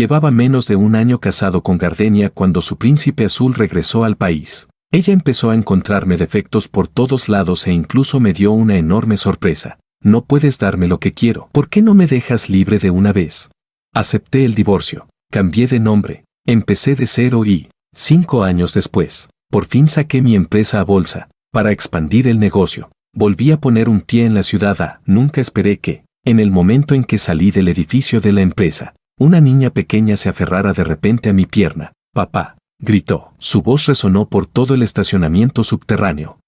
Llevaba menos de un año casado con Gardenia cuando su príncipe azul regresó al país. Ella empezó a encontrarme defectos por todos lados e incluso me dio una enorme sorpresa. No puedes darme lo que quiero. ¿Por qué no me dejas libre de una vez? Acepté el divorcio. Cambié de nombre. Empecé de cero y, 5 años después, por fin saqué mi empresa a bolsa, para expandir el negocio. Volví a poner un pie en la ciudad. Nunca esperé que, en el momento en que salí del edificio de la empresa, una niña pequeña se aferrara de repente a mi pierna. «Papá», gritó. Su voz resonó por todo el estacionamiento subterráneo.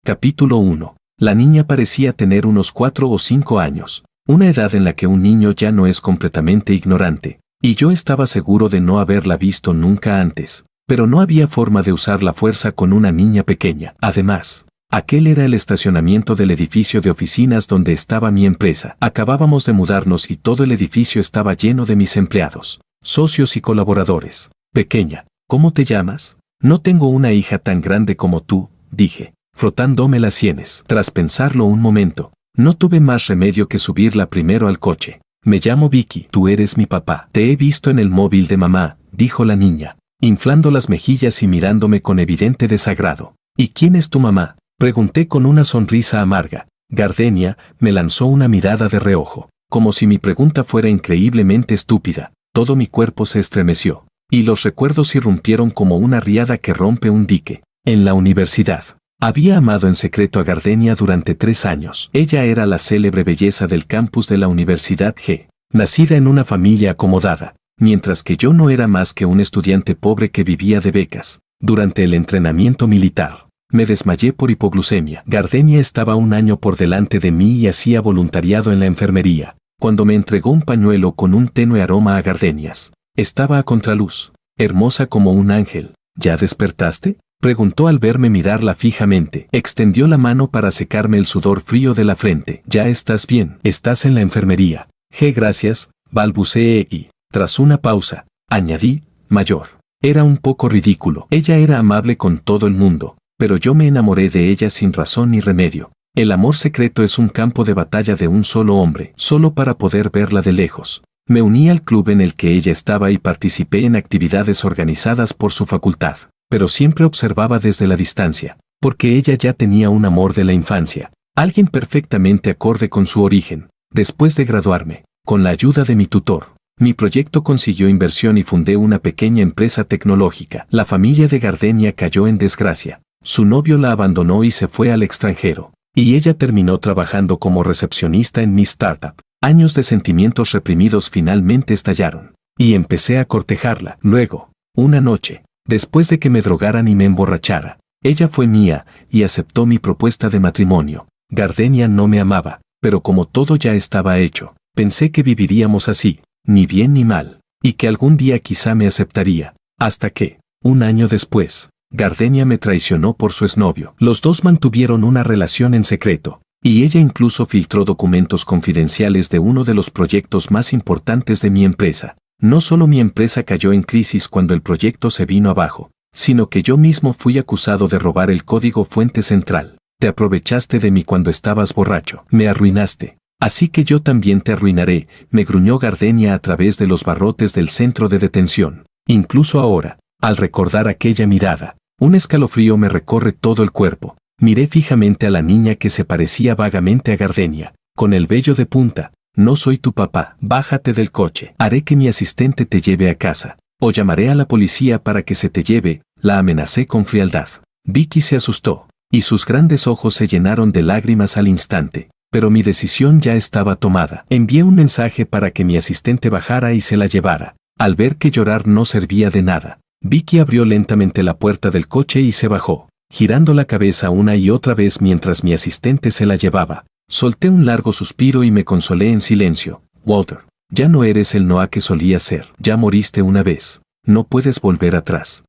Capítulo 1. La niña parecía tener unos 4 o 5 años, una edad en la que un niño ya no es completamente ignorante, y yo estaba seguro de no haberla visto nunca antes, pero no había forma de usar la fuerza con una niña pequeña. Además, aquel era el estacionamiento del edificio de oficinas donde estaba mi empresa. Acabábamos de mudarnos y todo el edificio estaba lleno de mis empleados, socios y colaboradores. «Pequeña, ¿cómo te llamas?» «No tengo una hija tan grande como tú», dije, frotándome las sienes. Tras pensarlo un momento, no tuve más remedio que subirla primero al coche. «Me llamo Vicky, tú eres mi papá. Te he visto en el móvil de mamá», dijo la niña, inflando las mejillas y mirándome con evidente desagrado. «¿Y quién es tu mamá?», pregunté con una sonrisa amarga. Gardenia me lanzó una mirada de reojo, como si mi pregunta fuera increíblemente estúpida. Todo mi cuerpo se estremeció, y los recuerdos irrumpieron como una riada que rompe un dique. En la universidad. Había amado en secreto a Gardenia durante 3 años. Ella era la célebre belleza del campus de la Universidad G, nacida en una familia acomodada, mientras que yo no era más que un estudiante pobre que vivía de becas. Durante el entrenamiento militar, me desmayé por hipoglucemia. Gardenia estaba 1 año por delante de mí y hacía voluntariado en la enfermería, cuando me entregó un pañuelo con un tenue aroma a gardenias. Estaba a contraluz, hermosa como un ángel. «¿Ya despertaste?», preguntó al verme mirarla fijamente. Extendió la mano para secarme el sudor frío de la frente. «¿Ya estás bien? ¿Estás en la enfermería?» «Gracias», balbuceé y, tras una pausa, añadí, «mayor». Era un poco ridículo. Ella era amable con todo el mundo, pero yo me enamoré de ella sin razón ni remedio. El amor secreto es un campo de batalla de un solo hombre, solo para poder verla de lejos. Me uní al club en el que ella estaba y participé en actividades organizadas por su facultad, pero siempre observaba desde la distancia, porque ella ya tenía un amor de la infancia, alguien perfectamente acorde con su origen. Después de graduarme, con la ayuda de mi tutor, mi proyecto consiguió inversión y fundé una pequeña empresa tecnológica. La familia de Gardenia cayó en desgracia. Su novio la abandonó y se fue al extranjero, y ella terminó trabajando como recepcionista en mi startup. Años de sentimientos reprimidos finalmente estallaron, y empecé a cortejarla. Luego, una noche, después de que me drogaran y me emborrachara, ella fue mía y aceptó mi propuesta de matrimonio. Gardenia no me amaba, pero como todo ya estaba hecho, pensé que viviríamos así, ni bien ni mal, y que algún día quizá me aceptaría, hasta que, 1 año después, Gardenia me traicionó por su exnovio. Los dos mantuvieron una relación en secreto, y ella incluso filtró documentos confidenciales de uno de los proyectos más importantes de mi empresa. No solo mi empresa cayó en crisis cuando el proyecto se vino abajo, sino que yo mismo fui acusado de robar el código fuente central. Te aprovechaste de mí cuando estabas borracho. Me arruinaste. Así que yo también te arruinaré, me gruñó Gardenia a través de los barrotes del centro de detención. Incluso ahora, al recordar aquella mirada, un escalofrío me recorre todo el cuerpo. Miré fijamente a la niña que se parecía vagamente a Gardenia, con el vello de punta. No soy tu papá, bájate del coche. Haré que mi asistente te lleve a casa, o llamaré a la policía para que se te lleve, la amenacé con frialdad. Vicky se asustó, y sus grandes ojos se llenaron de lágrimas al instante, pero mi decisión ya estaba tomada. Envié un mensaje para que mi asistente bajara y se la llevara. Al ver que llorar no servía de nada, Vicky abrió lentamente la puerta del coche y se bajó, girando la cabeza una y otra vez mientras mi asistente se la llevaba. Solté un largo suspiro y me consolé en silencio. Walter, ya no eres el Noah que solías ser. Ya moriste una vez. No puedes volver atrás.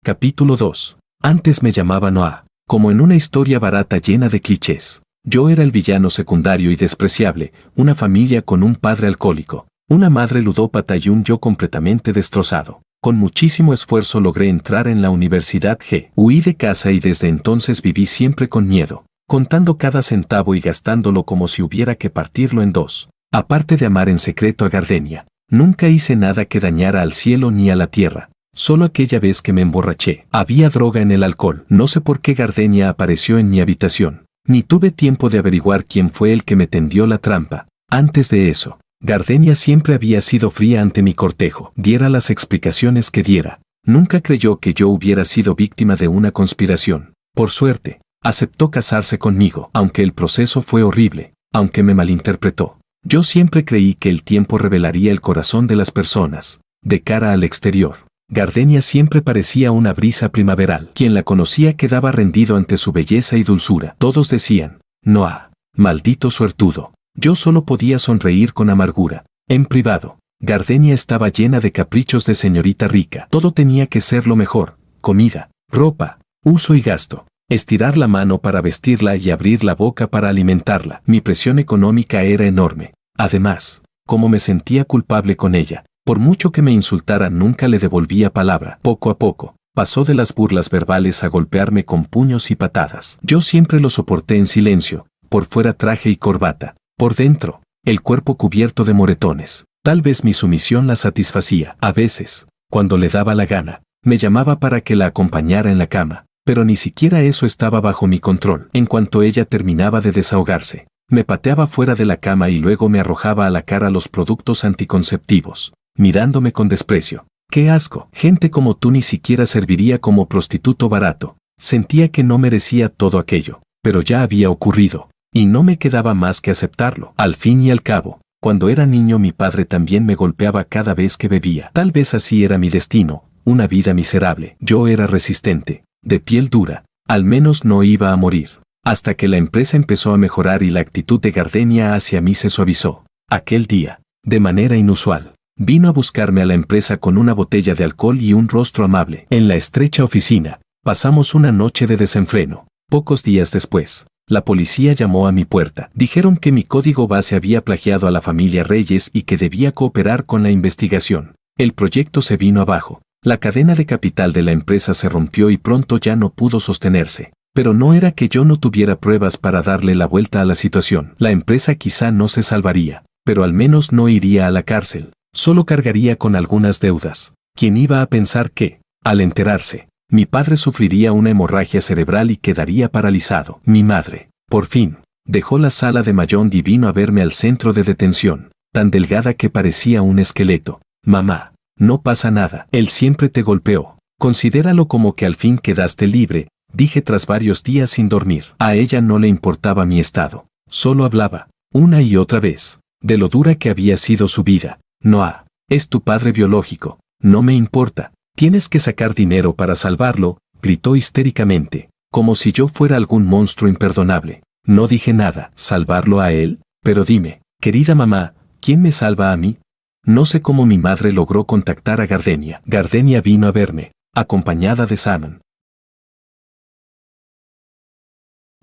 Capítulo 2. Antes me llamaba Noah, como en una historia barata llena de clichés. Yo era el villano secundario y despreciable, una familia con un padre alcohólico, una madre ludópata y un yo completamente destrozado. Con muchísimo esfuerzo logré entrar en la Universidad G. Huí de casa y desde entonces viví siempre con miedo, contando cada centavo y gastándolo como si hubiera que partirlo en dos. Aparte de amar en secreto a Gardenia, nunca hice nada que dañara al cielo ni a la tierra. Solo aquella vez que me emborraché. Había droga en el alcohol. No sé por qué Gardenia apareció en mi habitación. Ni tuve tiempo de averiguar quién fue el que me tendió la trampa. Antes de eso, Gardenia siempre había sido fría ante mi cortejo. Diera las explicaciones que diera. Nunca creyó que yo hubiera sido víctima de una conspiración. Por suerte, aceptó casarse conmigo, aunque el proceso fue horrible, aunque me malinterpretó. Yo siempre creí que el tiempo revelaría el corazón de las personas. De cara al exterior, Gardenia siempre parecía una brisa primaveral. Quien la conocía quedaba rendido ante su belleza y dulzura. Todos decían, Noah, maldito suertudo. Yo solo podía sonreír con amargura. En privado, Gardenia estaba llena de caprichos de señorita rica. Todo tenía que ser lo mejor: comida, ropa, uso y gasto. Estirar la mano para vestirla y abrir la boca para alimentarla. Mi presión económica era enorme. Además, como me sentía culpable con ella, por mucho que me insultara nunca le devolvía palabra. Poco a poco, pasó de las burlas verbales a golpearme con puños y patadas. Yo siempre lo soporté en silencio, por fuera traje y corbata, por dentro, el cuerpo cubierto de moretones. Tal vez mi sumisión la satisfacía. A veces, cuando le daba la gana, me llamaba para que la acompañara en la cama, pero ni siquiera eso estaba bajo mi control. En cuanto ella terminaba de desahogarse, me pateaba fuera de la cama y luego me arrojaba a la cara los productos anticonceptivos, mirándome con desprecio. ¡Qué asco! Gente como tú ni siquiera serviría como prostituto barato. Sentía que no merecía todo aquello, pero ya había ocurrido, y no me quedaba más que aceptarlo. Al fin y al cabo, cuando era niño mi padre también me golpeaba cada vez que bebía. Tal vez así era mi destino, una vida miserable. Yo era resistente, de piel dura, al menos no iba a morir. Hasta que la empresa empezó a mejorar y la actitud de Gardenia hacia mí se suavizó. Aquel día, de manera inusual, vino a buscarme a la empresa con una botella de alcohol y un rostro amable. En la estrecha oficina, pasamos una noche de desenfreno. Pocos días después, la policía llamó a mi puerta. Dijeron que mi código base había plagiado a la familia Reyes y que debía cooperar con la investigación. El proyecto se vino abajo. La cadena de capital de la empresa se rompió y pronto ya no pudo sostenerse. Pero no era que yo no tuviera pruebas para darle la vuelta a la situación. La empresa quizá no se salvaría, pero al menos no iría a la cárcel. Solo cargaría con algunas deudas. ¿Quién iba a pensar que, al enterarse, mi padre sufriría una hemorragia cerebral y quedaría paralizado? Mi madre, por fin, dejó la sala de Mayón y vino a verme al centro de detención, tan delgada que parecía un esqueleto. Mamá, no pasa nada. Él siempre te golpeó. Considéralo como que al fin quedaste libre, dije tras varios días sin dormir. A ella no le importaba mi estado. Solo hablaba, una y otra vez, de lo dura que había sido su vida. Noah, es tu padre biológico. No me importa. Tienes que sacar dinero para salvarlo, gritó histéricamente, como si yo fuera algún monstruo imperdonable. No dije nada. ¿Salvarlo a él? Pero dime, querida mamá, ¿quién me salva a mí? No sé cómo mi madre logró contactar a Gardenia. Gardenia vino a verme, acompañada de Saman.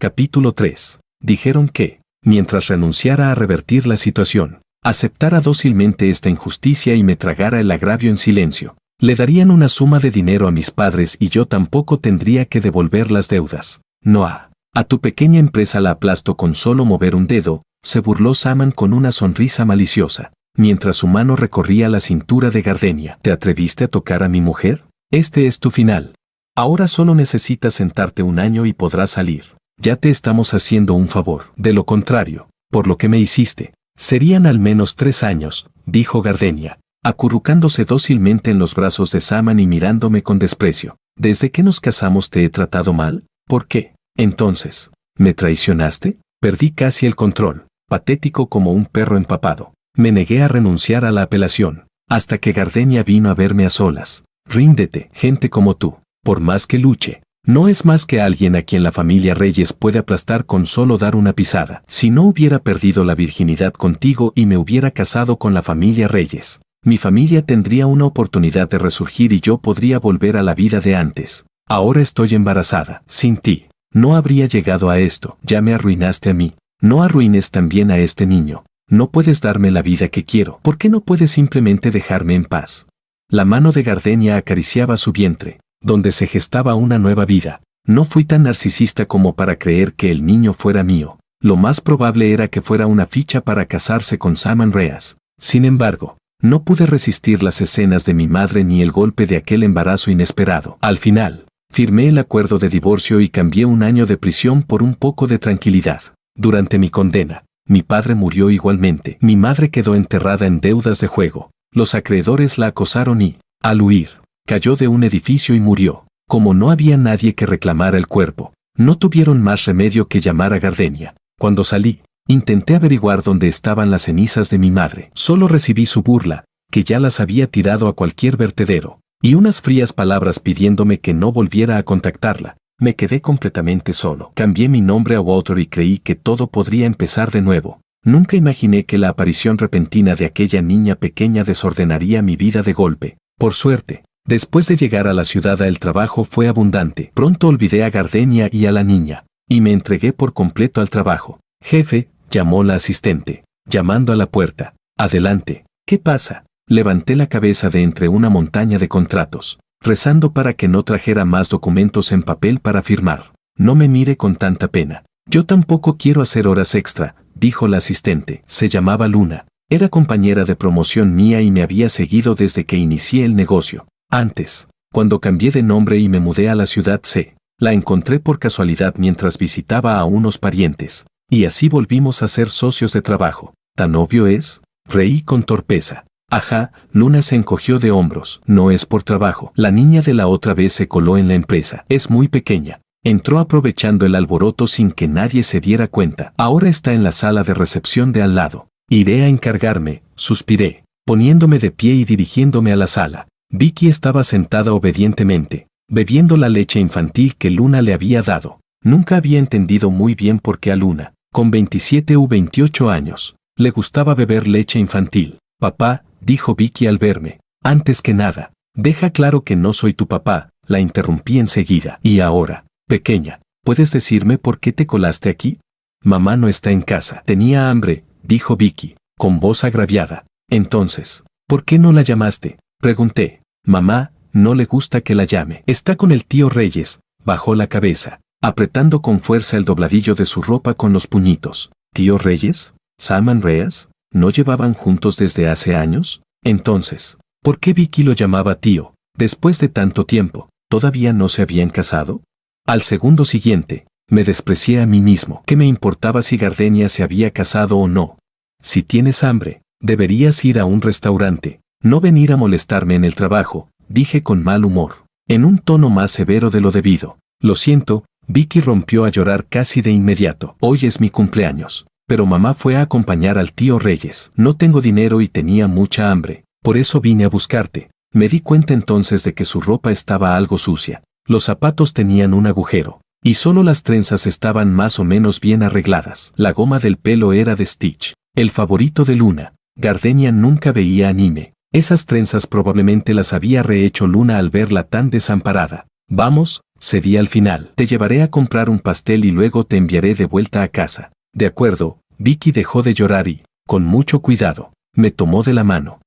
Capítulo 3. Dijeron que, mientras renunciara a revertir la situación, aceptara dócilmente esta injusticia y me tragara el agravio en silencio, le darían una suma de dinero a mis padres y yo tampoco tendría que devolver las deudas. Noah, a tu pequeña empresa la aplasto con solo mover un dedo, se burló Saman con una sonrisa maliciosa, mientras su mano recorría la cintura de Gardenia. ¿Te atreviste a tocar a mi mujer? Este es tu final. Ahora solo necesitas sentarte un año y podrás salir. Ya te estamos haciendo un favor. De lo contrario, por lo que me hiciste, serían al menos 3 años, dijo Gardenia, acurrucándose dócilmente en los brazos de Saman y mirándome con desprecio. ¿Desde que nos casamos te he tratado mal? ¿Por qué? Entonces, ¿me traicionaste? Perdí casi el control, patético como un perro empapado. Me negué a renunciar a la apelación, hasta que Gardenia vino a verme a solas. Ríndete, gente como tú, por más que luche, no es más que alguien a quien la familia Reyes puede aplastar con solo dar una pisada. Si no hubiera perdido la virginidad contigo y me hubiera casado con la familia Reyes, mi familia tendría una oportunidad de resurgir y yo podría volver a la vida de antes. Ahora estoy embarazada. Sin ti, no habría llegado a esto. Ya me arruinaste a mí. No arruines también a este niño. No puedes darme la vida que quiero. ¿Por qué no puedes simplemente dejarme en paz? La mano de Gardenia acariciaba su vientre, donde se gestaba una nueva vida. No fui tan narcisista como para creer que el niño fuera mío. Lo más probable era que fuera una ficha para casarse con Sam Andreas. Sin embargo, no pude resistir las escenas de mi madre ni el golpe de aquel embarazo inesperado. Al final, firmé el acuerdo de divorcio y cambié un año de prisión por un poco de tranquilidad. Durante mi condena, mi padre murió igualmente. Mi madre quedó enterrada en deudas de juego. Los acreedores la acosaron y, al huir, cayó de un edificio y murió. Como no había nadie que reclamara el cuerpo, no tuvieron más remedio que llamar a Gardenia. Cuando salí, intenté averiguar dónde estaban las cenizas de mi madre. Solo recibí su burla, que ya las había tirado a cualquier vertedero, y unas frías palabras pidiéndome que no volviera a contactarla. Me quedé completamente solo. Cambié mi nombre a Walter y creí que todo podría empezar de nuevo. Nunca imaginé que la aparición repentina de aquella niña pequeña desordenaría mi vida de golpe. Por suerte, después de llegar a la ciudad el trabajo fue abundante. Pronto olvidé a Gardenia y a la niña, y me entregué por completo al trabajo. Jefe, llamó la asistente, llamando a la puerta. Adelante. ¿Qué pasa? Levanté la cabeza de entre una montaña de contratos, rezando para que no trajera más documentos en papel para firmar. No me mire con tanta pena. Yo tampoco quiero hacer horas extra, dijo la asistente. Se llamaba Luna. Era compañera de promoción mía y me había seguido desde que inicié el negocio. Antes, cuando cambié de nombre y me mudé a la ciudad C, la encontré por casualidad mientras visitaba a unos parientes, y así volvimos a ser socios de trabajo. ¿Tan obvio es? Reí con torpeza. Ajá, Luna se encogió de hombros. No es por trabajo. La niña de la otra vez se coló en la empresa. Es muy pequeña. Entró aprovechando el alboroto sin que nadie se diera cuenta. Ahora está en la sala de recepción de al lado. Iré a encargarme, suspiré, poniéndome de pie y dirigiéndome a la sala. Vicky estaba sentada obedientemente, bebiendo la leche infantil que Luna le había dado. Nunca había entendido muy bien por qué a Luna, con 27 u 28 años, le gustaba beber leche infantil. Papá, dijo Vicky al verme. Antes que nada, deja claro que no soy tu papá, la interrumpí enseguida. Y ahora, pequeña, ¿puedes decirme por qué te colaste aquí? Mamá no está en casa. Tenía hambre, dijo Vicky, con voz agraviada. Entonces, ¿por qué no la llamaste? Pregunté. Mamá, no le gusta que la llame. Está con el tío Reyes. Bajó la cabeza, apretando con fuerza el dobladillo de su ropa con los puñitos. ¿Tío Reyes? ¿Sam Andreas? ¿No llevaban juntos desde hace años? Entonces, ¿por qué Vicky lo llamaba tío? Después de tanto tiempo, ¿todavía no se habían casado? Al segundo siguiente, me desprecié a mí mismo. ¿Qué me importaba si Gardenia se había casado o no? Si tienes hambre, deberías ir a un restaurante, no venir a molestarme en el trabajo, dije con mal humor, en un tono más severo de lo debido. Lo siento, Vicky rompió a llorar casi de inmediato. Hoy es mi cumpleaños, pero mamá fue a acompañar al tío Reyes. No tengo dinero y tenía mucha hambre, por eso vine a buscarte. Me di cuenta entonces de que su ropa estaba algo sucia. Los zapatos tenían un agujero, y solo las trenzas estaban más o menos bien arregladas. La goma del pelo era de Stitch, el favorito de Luna. Gardenia nunca veía anime. Esas trenzas probablemente las había rehecho Luna al verla tan desamparada. Vamos, cedí al final. Te llevaré a comprar un pastel y luego te enviaré de vuelta a casa. De acuerdo, Vicky dejó de llorar y, con mucho cuidado, me tomó de la mano.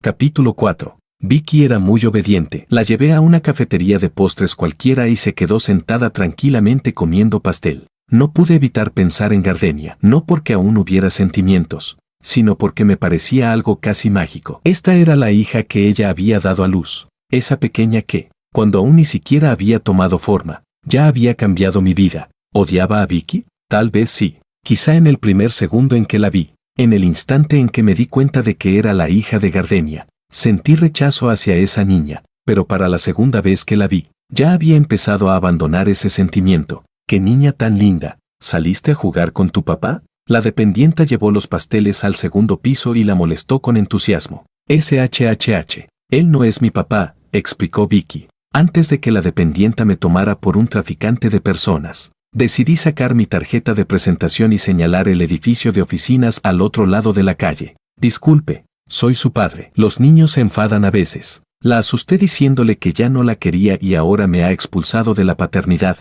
Capítulo 4. Vicky era muy obediente. La llevé a una cafetería de postres cualquiera y se quedó sentada tranquilamente comiendo pastel. No pude evitar pensar en Gardenia, no porque aún hubiera sentimientos, sino porque me parecía algo casi mágico. Esta era la hija que ella había dado a luz, esa pequeña que, cuando aún ni siquiera había tomado forma, ya había cambiado mi vida. ¿Odiaba a Vicky? Tal vez sí, quizá en el primer segundo en que la vi, en el instante en que me di cuenta de que era la hija de Gardenia. Sentí rechazo hacia esa niña, pero para la segunda vez que la vi, ya había empezado a abandonar ese sentimiento. ¡Qué niña tan linda! ¿Saliste a jugar con tu papá? La dependienta llevó los pasteles al segundo piso y la molestó con entusiasmo. SHHH. Él no es mi papá, explicó Vicky. Antes de que la dependienta me tomara por un traficante de personas, decidí sacar mi tarjeta de presentación y señalar el edificio de oficinas al otro lado de la calle. Disculpe, soy su padre. Los niños se enfadan a veces. La asusté diciéndole que ya no la quería y ahora me ha expulsado de la paternidad.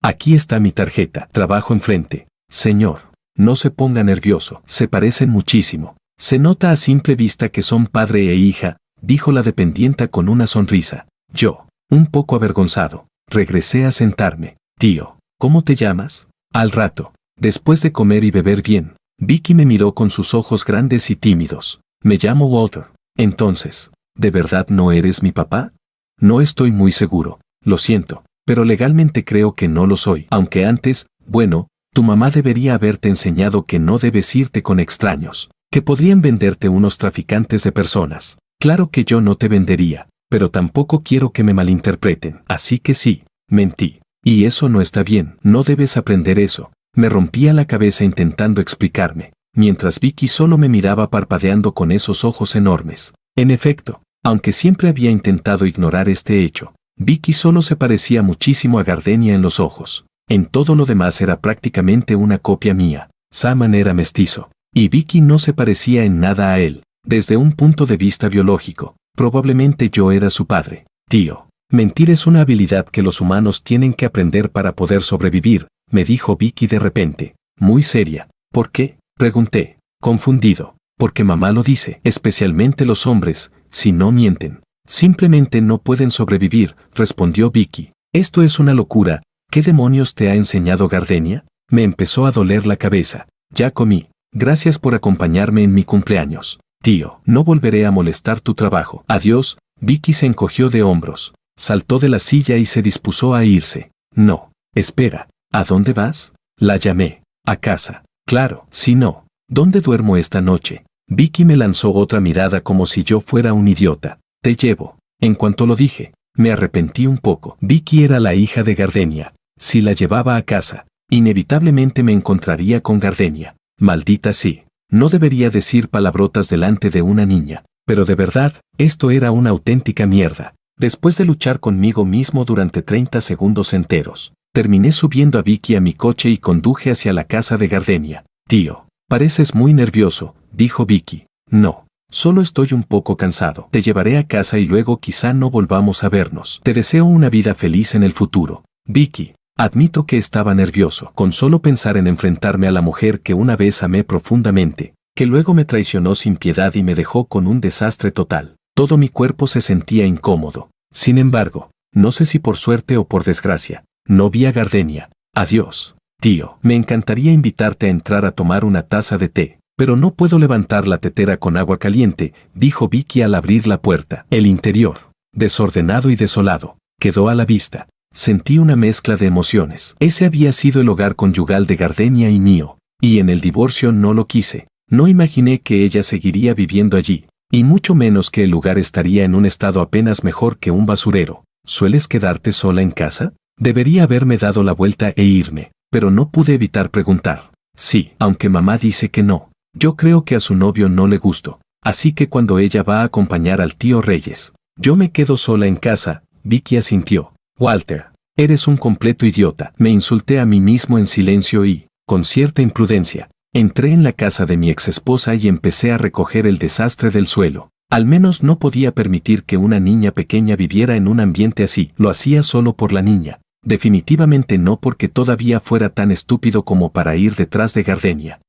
Aquí está mi tarjeta. Trabajo enfrente. Señor, no se ponga nervioso. Se parecen muchísimo. Se nota a simple vista que son padre e hija, dijo la dependienta con una sonrisa. Yo, Un poco avergonzado, regresé a sentarme. Tío, ¿cómo te llamas? Al rato, después de comer y beber bien, Vicky me miró con sus ojos grandes y tímidos. Me llamo Walter. Entonces, ¿de verdad no eres mi papá? No estoy muy seguro, lo siento, pero legalmente creo que no lo soy. Aunque antes, bueno, tu mamá debería haberte enseñado que no debes irte con extraños, que podrían venderte unos traficantes de personas. Claro que yo no te vendería, pero tampoco quiero que me malinterpreten. Así que sí, mentí. Y eso no está bien, no debes aprender eso. Me rompía la cabeza intentando explicarme, mientras Vicky solo me miraba parpadeando con esos ojos enormes. En efecto, aunque siempre había intentado ignorar este hecho, Vicky solo se parecía muchísimo a Gardenia en los ojos. En todo lo demás era prácticamente una copia mía. Sam era mestizo, y Vicky no se parecía en nada a él. Desde un punto de vista biológico, probablemente yo era su padre. Tío, mentir es una habilidad que los humanos tienen que aprender para poder sobrevivir, me dijo Vicky de repente, muy seria. ¿Por qué? Pregunté, confundido. Porque mamá lo dice, especialmente los hombres, si no mienten, simplemente no pueden sobrevivir, respondió Vicky. Esto es una locura. ¿Qué demonios te ha enseñado Gardenia? Me empezó a doler la cabeza. Ya comí. Gracias por acompañarme en mi cumpleaños. Tío, no volveré a molestar tu trabajo. Adiós. Vicky se encogió de hombros. Saltó de la silla y se dispuso a irse. No. Espera. ¿A dónde vas? La llamé. A casa. Claro, si no. ¿Dónde duermo esta noche? Vicky me lanzó otra mirada como si yo fuera un idiota. Te llevo. En cuanto lo dije, me arrepentí un poco. Vicky era la hija de Gardenia. Si la llevaba a casa, inevitablemente me encontraría con Gardenia. Maldita sí. No debería decir palabrotas delante de una niña. Pero de verdad, esto era una auténtica mierda. Después de luchar conmigo mismo durante 30 segundos enteros, terminé subiendo a Vicky a mi coche y conduje hacia la casa de Gardenia. Tío, pareces muy nervioso, dijo Vicky. No, solo estoy un poco cansado. Te llevaré a casa y luego quizá no volvamos a vernos. Te deseo una vida feliz en el futuro. Vicky, admito que estaba nervioso con solo pensar en enfrentarme a la mujer que una vez amé profundamente, que luego me traicionó sin piedad y me dejó con un desastre total. Todo mi cuerpo se sentía incómodo. Sin embargo, no sé si por suerte o por desgracia, no vi a Gardenia. Adiós. Tío, me encantaría invitarte a entrar a tomar una taza de té, pero no puedo levantar la tetera con agua caliente, dijo Vicky al abrir la puerta. El interior, desordenado y desolado, quedó a la vista. Sentí una mezcla de emociones. Ese había sido el hogar conyugal de Gardenia y mío, y en el divorcio no lo quise. No imaginé que ella seguiría viviendo allí, y mucho menos que el lugar estaría en un estado apenas mejor que un basurero. ¿Sueles quedarte sola en casa? Debería haberme dado la vuelta e irme, pero no pude evitar preguntar. Sí, aunque mamá dice que no. Yo creo que a su novio no le gustó, así que cuando ella va a acompañar al tío Reyes, yo me quedo sola en casa. Vicky asintió. Walter, eres un completo idiota. Me insulté a mí mismo en silencio y, con cierta imprudencia, entré en la casa de mi exesposa y empecé a recoger el desastre del suelo. Al menos no podía permitir que una niña pequeña viviera en un ambiente así. Lo hacía solo por la niña. Definitivamente no porque todavía fuera tan estúpido como para ir detrás de Gardenia.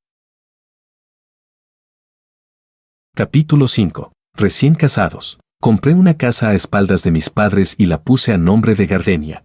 Capítulo 5. Recién casados. Compré una casa a espaldas de mis padres y la puse a nombre de Gardenia.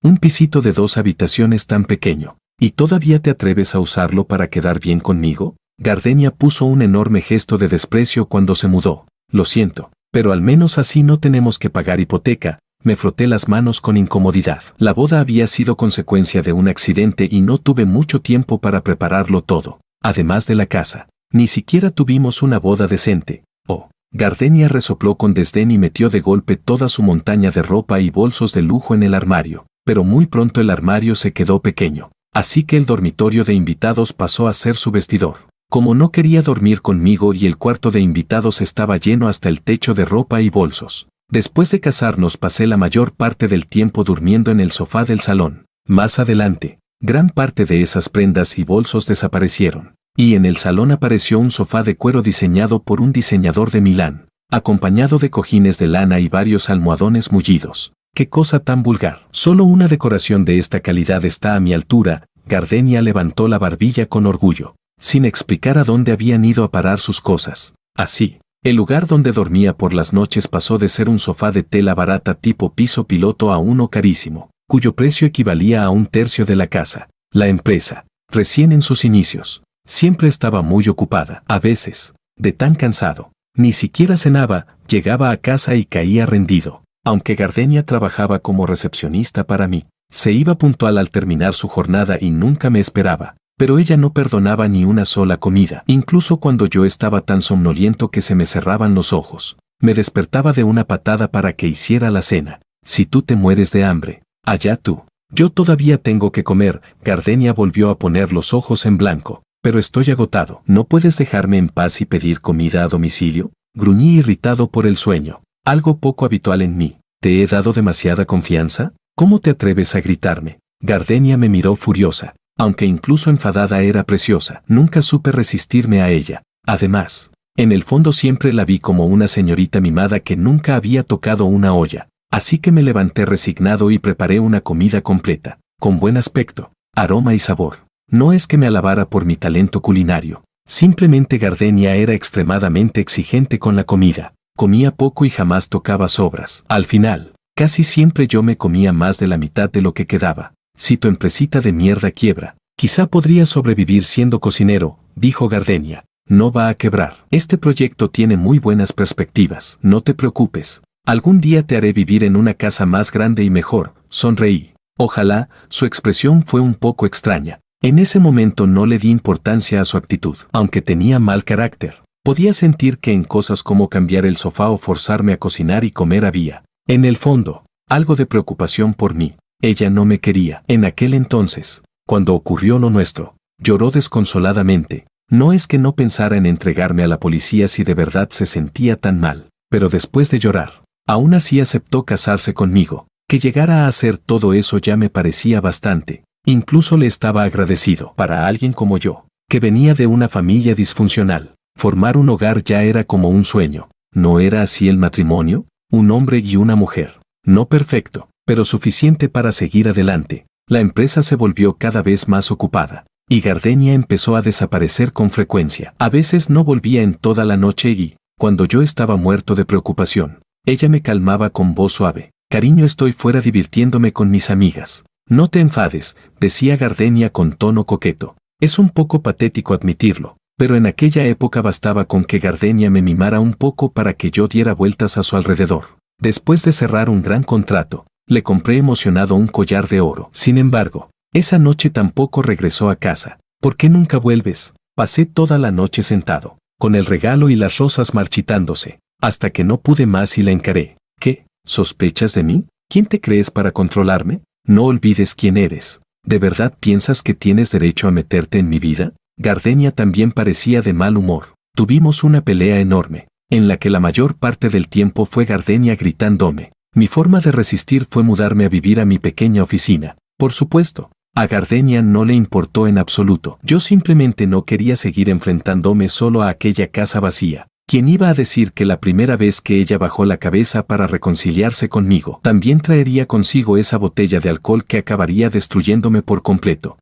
Un pisito de 2 habitaciones tan pequeño. ¿Y todavía te atreves a usarlo para quedar bien conmigo? Gardenia puso un enorme gesto de desprecio cuando se mudó. Lo siento, pero al menos así no tenemos que pagar hipoteca. Me froté las manos con incomodidad. La boda había sido consecuencia de un accidente y no tuve mucho tiempo para prepararlo todo. Además de la casa, ni siquiera tuvimos una boda decente. Oh. Gardenia resopló con desdén y metió de golpe toda su montaña de ropa y bolsos de lujo en el armario, pero muy pronto el armario se quedó pequeño, así que el dormitorio de invitados pasó a ser su vestidor. Como no quería dormir conmigo y el cuarto de invitados estaba lleno hasta el techo de ropa y bolsos. Después de casarnos pasé la mayor parte del tiempo durmiendo en el sofá del salón. Más adelante, gran parte de esas prendas y bolsos desaparecieron. Y en el salón apareció un sofá de cuero diseñado por un diseñador de Milán, acompañado de cojines de lana y varios almohadones mullidos. ¡Qué cosa tan vulgar! Solo una decoración de esta calidad está a mi altura. Gardenia levantó la barbilla con orgullo, sin explicar a dónde habían ido a parar sus cosas. Así, El lugar donde dormía por las noches pasó de ser un sofá de tela barata tipo piso piloto a uno carísimo, cuyo precio equivalía a 1/3 de la casa. La empresa, recién en sus inicios, siempre estaba muy ocupada. A veces, de tan cansado, ni siquiera cenaba, llegaba a casa y caía rendido. Aunque Gardenia trabajaba como recepcionista para mí, se iba puntual al terminar su jornada y nunca me esperaba. Pero ella no perdonaba ni una sola comida. Incluso cuando yo estaba tan somnoliento que se me cerraban los ojos, me despertaba de una patada para que hiciera la cena. Si tú te mueres de hambre, allá tú. Yo todavía tengo que comer. Gardenia volvió a poner los ojos en blanco. Pero estoy agotado. ¿No puedes dejarme en paz y pedir comida a domicilio? Gruñí irritado por el sueño. Algo poco habitual en mí. ¿Te he dado demasiada confianza? ¿Cómo te atreves a gritarme? Gardenia me miró furiosa. Aunque incluso enfadada era preciosa, nunca supe resistirme a ella. Además, en el fondo siempre la vi como una señorita mimada que nunca había tocado una olla. Así que me levanté resignado y preparé una comida completa, con buen aspecto, aroma y sabor. No es que me alabara por mi talento culinario. Simplemente Gardenia era extremadamente exigente con la comida. Comía poco y jamás tocaba sobras. Al final, casi siempre yo me comía más de la mitad de lo que quedaba. Si tu empresita de mierda quiebra, quizá podría sobrevivir siendo cocinero, dijo Gardenia. No va a quebrar. Este proyecto tiene muy buenas perspectivas. No te preocupes. Algún día te haré vivir en una casa más grande y mejor. Sonreí. Ojalá. Su expresión fue un poco extraña. En ese momento no le di importancia a su actitud. Aunque tenía mal carácter, podía sentir que en cosas como cambiar el sofá o forzarme a cocinar y comer había, en el fondo, algo de preocupación por mí. Ella no me quería. En aquel entonces, cuando ocurrió lo nuestro, lloró desconsoladamente. No es que no pensara en entregarme a la policía si de verdad se sentía tan mal, pero después de llorar, aún así aceptó casarse conmigo. Que llegara a hacer todo eso ya me parecía bastante. Incluso le estaba agradecido. Para alguien como yo, que venía de una familia disfuncional, formar un hogar ya era como un sueño. ¿No era así el matrimonio? Un hombre y una mujer. No perfecto, pero suficiente para seguir adelante. La empresa se volvió cada vez más ocupada, y Gardenia empezó a desaparecer con frecuencia. A veces no volvía en toda la noche y, cuando yo estaba muerto de preocupación, ella me calmaba con voz suave. Cariño, estoy fuera divirtiéndome con mis amigas. No te enfades, decía Gardenia con tono coqueto. Es un poco patético admitirlo, pero en aquella época bastaba con que Gardenia me mimara un poco para que yo diera vueltas a su alrededor. Después de cerrar un gran contrato, le compré emocionado un collar de oro. Sin embargo, esa noche tampoco regresó a casa. ¿Por qué nunca vuelves? Pasé toda la noche sentado, con el regalo y las rosas marchitándose, hasta que no pude más y la encaré. ¿Qué? ¿Sospechas de mí? ¿Quién te crees para controlarme? No olvides quién eres. ¿De verdad piensas que tienes derecho a meterte en mi vida? Gardenia también parecía de mal humor. Tuvimos una pelea enorme, en la que la mayor parte del tiempo fue Gardenia gritándome. Mi forma de resistir fue mudarme a vivir a mi pequeña oficina. Por supuesto, a Gardenia no le importó en absoluto. Yo simplemente no quería seguir enfrentándome solo a aquella casa vacía. ¿Quién iba a decir que la primera vez que ella bajó la cabeza para reconciliarse conmigo, también traería consigo esa botella de alcohol que acabaría destruyéndome por completo?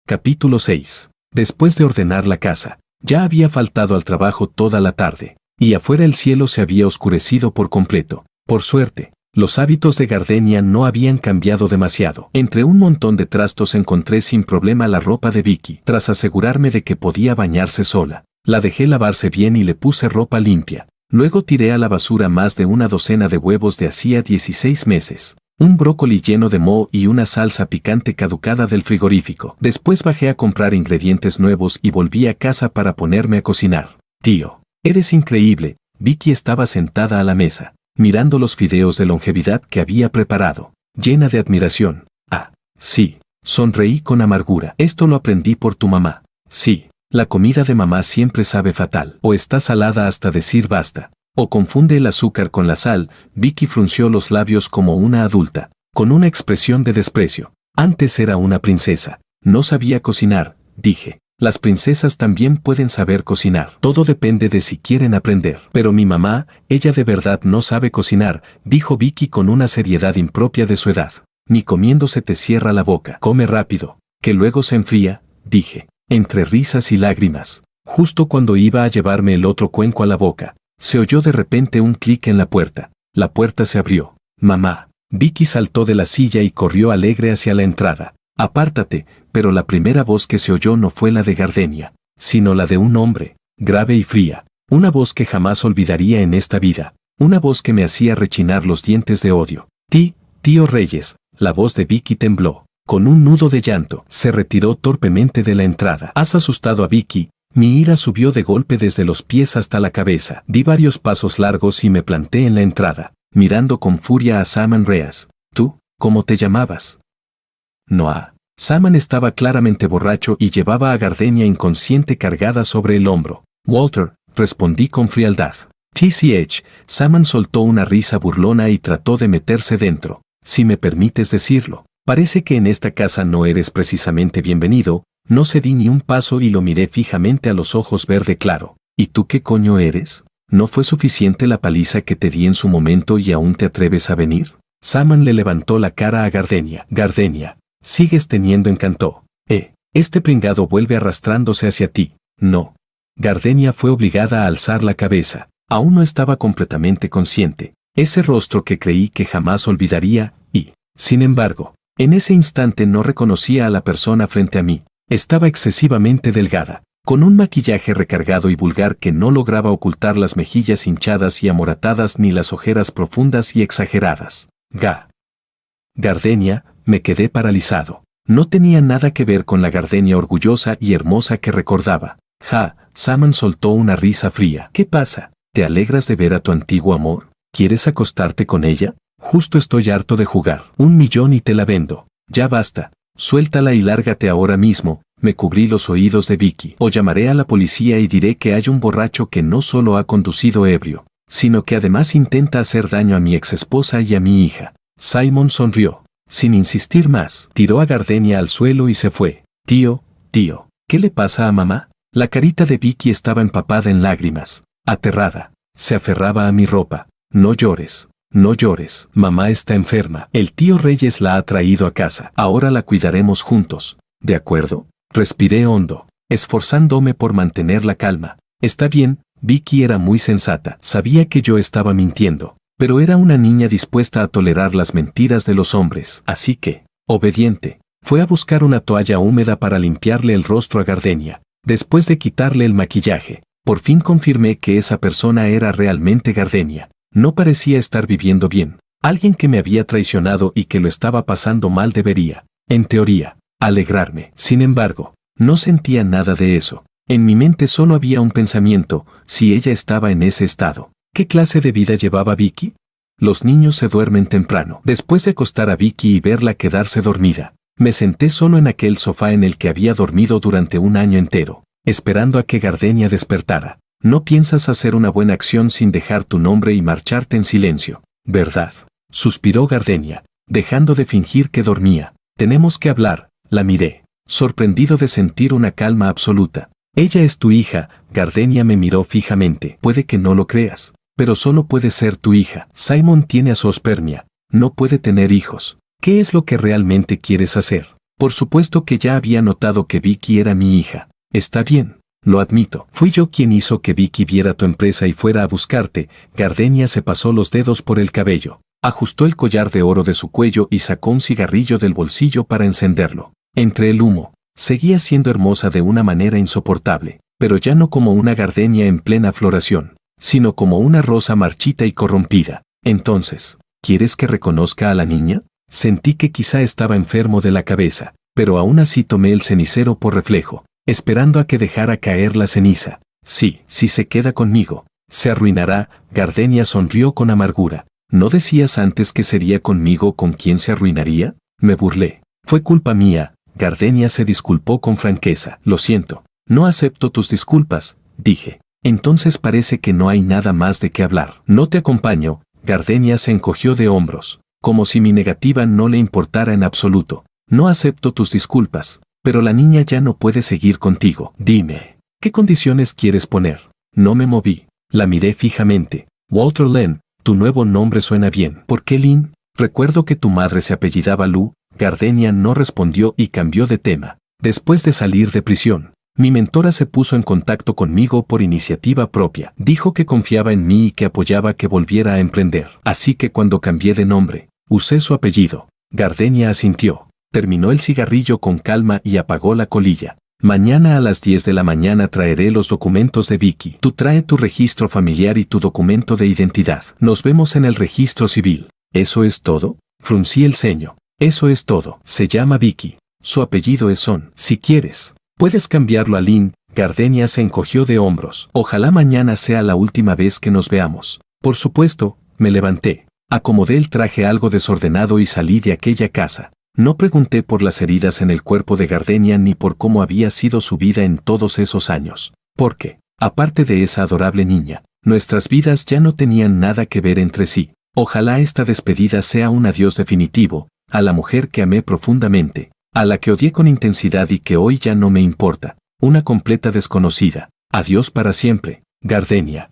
Capítulo 6. Después de ordenar la casa, ya había faltado al trabajo toda la tarde, y afuera el cielo se había oscurecido por completo. Por suerte, los hábitos de Gardenia no habían cambiado demasiado. Entre un montón de trastos encontré sin problema la ropa de Vicky. Tras asegurarme de que podía bañarse sola, la dejé lavarse bien y le puse ropa limpia. Luego tiré a la basura más de una docena de huevos de hacía 16 meses, un brócoli lleno de moho y una salsa picante caducada del frigorífico. Después bajé a comprar ingredientes nuevos y volví a casa para ponerme a cocinar. Tío, eres increíble. Vicky estaba sentada a la mesa, mirando los fideos de longevidad que había preparado, llena de admiración. Ah, sí, sonreí con amargura. Esto lo aprendí por tu mamá. Sí, la comida de mamá siempre sabe fatal. O está salada hasta decir basta, o confunde el azúcar con la sal. Vicky frunció los labios como una adulta, con una expresión de desprecio. Antes era una princesa. No sabía cocinar, dije. Las princesas también pueden saber cocinar. Todo depende de si quieren aprender. Pero mi mamá, ella de verdad no sabe cocinar, dijo Vicky con una seriedad impropia de su edad. Ni comiéndose te cierra la boca. Come rápido, que luego se enfría, dije, entre risas y lágrimas. Justo cuando iba a llevarme el otro cuenco a la boca, se oyó de repente un clic en la puerta. La puerta se abrió. Mamá. Vicky saltó de la silla y corrió alegre hacia la entrada. Apártate, pero la primera voz que se oyó no fue la de Gardenia, sino la de un hombre, grave y fría. Una voz que jamás olvidaría en esta vida. Una voz que me hacía rechinar los dientes de odio. Tío Reyes. La voz de Vicky tembló. Con un nudo de llanto, se retiró torpemente de la entrada. Has asustado a Vicky. Mi ira subió de golpe desde los pies hasta la cabeza. Di varios pasos largos y me planté en la entrada, mirando con furia a Saman Reas. ¿Tú? ¿Cómo te llamabas? Noah. Saman estaba claramente borracho y llevaba a Gardenia inconsciente cargada sobre el hombro. Walter, respondí con frialdad. TCH, Saman soltó una risa burlona y trató de meterse dentro. Si me permites decirlo, parece que en esta casa no eres precisamente bienvenido. No cedí ni un paso y lo miré fijamente a los ojos verde claro. ¿Y tú qué coño eres? ¿No fue suficiente la paliza que te di en su momento y aún te atreves a venir? Saman le levantó la cara a Gardenia. Gardenia, sigues teniendo encanto. Este pringado vuelve arrastrándose hacia ti. No. Gardenia fue obligada a alzar la cabeza. Aún no estaba completamente consciente. Ese rostro que creí que jamás olvidaría y, sin embargo, en ese instante no reconocía a la persona frente a mí. Estaba excesivamente delgada, con un maquillaje recargado y vulgar que no lograba ocultar las mejillas hinchadas y amoratadas ni las ojeras profundas y exageradas. Gardenia, me quedé paralizado. No tenía nada que ver con la Gardenia orgullosa y hermosa que recordaba. Saman soltó una risa fría. ¿Qué pasa? ¿Te alegras de ver a tu antiguo amor? ¿Quieres acostarte con ella? Justo estoy harto de jugar. 1.000.000 y te la vendo. Ya basta. Suéltala y lárgate ahora mismo. Me cubrí los oídos de Vicky. O llamaré a la policía y diré que hay un borracho que no solo ha conducido ebrio, sino que además intenta hacer daño a mi exesposa y a mi hija. Simon sonrió. Sin insistir más, tiró a Gardenia al suelo y se fue. Tío, ¿qué le pasa a mamá? La carita de Vicky estaba empapada en lágrimas. Aterrada, se aferraba a mi ropa. No llores. No llores, mamá está enferma. El tío Reyes la ha traído a casa. Ahora la cuidaremos juntos. ¿De acuerdo? Respiré hondo, esforzándome por mantener la calma. Está bien, Vicky era muy sensata. Sabía que yo estaba mintiendo, pero era una niña dispuesta a tolerar las mentiras de los hombres. Así que, obediente, fue a buscar una toalla húmeda para limpiarle el rostro a Gardenia. Después de quitarle el maquillaje, por fin confirmé que esa persona era realmente Gardenia. No parecía estar viviendo bien. Alguien que me había traicionado y que lo estaba pasando mal debería, en teoría, alegrarme. Sin embargo, no sentía nada de eso. En mi mente solo había un pensamiento: si ella estaba en ese estado, ¿qué clase de vida llevaba Vicky? Los niños se duermen temprano. Después de acostar a Vicky y verla quedarse dormida, me senté solo en aquel sofá en el que había dormido durante un año entero, esperando a que Gardenia despertara. No piensas hacer una buena acción sin dejar tu nombre y marcharte en silencio, ¿verdad? Suspiró Gardenia, dejando de fingir que dormía. Tenemos que hablar. La miré, sorprendido de sentir una calma absoluta. Ella es tu hija. Gardenia me miró fijamente. Puede que no lo creas, pero solo puede ser tu hija. Simon tiene azoospermia. No puede tener hijos. ¿Qué es lo que realmente quieres hacer? Por supuesto que ya había notado que Vicky era mi hija. Está bien. Lo admito. Fui yo quien hizo que Vicky viera tu empresa y fuera a buscarte. Gardenia se pasó los dedos por el cabello, ajustó el collar de oro de su cuello y sacó un cigarrillo del bolsillo para encenderlo. Entre el humo, seguía siendo hermosa de una manera insoportable, pero ya no como una gardenia en plena floración, sino como una rosa marchita y corrompida. Entonces, ¿quieres que reconozca a la niña? Sentí que quizá estaba enfermo de la cabeza, pero aún así tomé el cenicero por reflejo, esperando a que dejara caer la ceniza. Sí, si se queda conmigo, se arruinará. Gardenia sonrió con amargura. ¿No decías antes que sería conmigo con quien se arruinaría? Me burlé. Fue culpa mía. Gardenia se disculpó con franqueza. Lo siento. No acepto tus disculpas, dije. Entonces parece que no hay nada más de qué hablar. No te acompaño. Gardenia se encogió de hombros, como si mi negativa no le importara en absoluto. No acepto tus disculpas. Pero la niña ya no puede seguir contigo. Dime, ¿qué condiciones quieres poner? No me moví. La miré fijamente. Walter Lynn, tu nuevo nombre suena bien. ¿Por qué Lynn? Recuerdo que tu madre se apellidaba Lu. Gardenia no respondió y cambió de tema. Después de salir de prisión, Mi mentora se puso en contacto conmigo por iniciativa propia. Dijo que confiaba en mí y que apoyaba que volviera a emprender. Así que cuando cambié de nombre, usé su apellido. Gardenia asintió. Terminó el cigarrillo con calma y apagó la colilla. Mañana a las 10 de la mañana traeré los documentos de Vicky. Tú trae tu registro familiar y tu documento de identidad. Nos vemos en el registro civil. ¿Eso es todo? Fruncí el ceño. Eso es todo. Se llama Vicky. Su apellido es Son. Si quieres, puedes cambiarlo a Lynn. Gardenia se encogió de hombros. Ojalá mañana sea la última vez que nos veamos. Por supuesto, me levanté. Acomodé el traje algo desordenado y salí de aquella casa. No pregunté por las heridas en el cuerpo de Gardenia ni por cómo había sido su vida en todos esos años. Porque, aparte de esa adorable niña, nuestras vidas ya no tenían nada que ver entre sí. Ojalá esta despedida sea un adiós definitivo, a la mujer que amé profundamente, a la que odié con intensidad y que hoy ya no me importa, una completa desconocida. Adiós para siempre, Gardenia.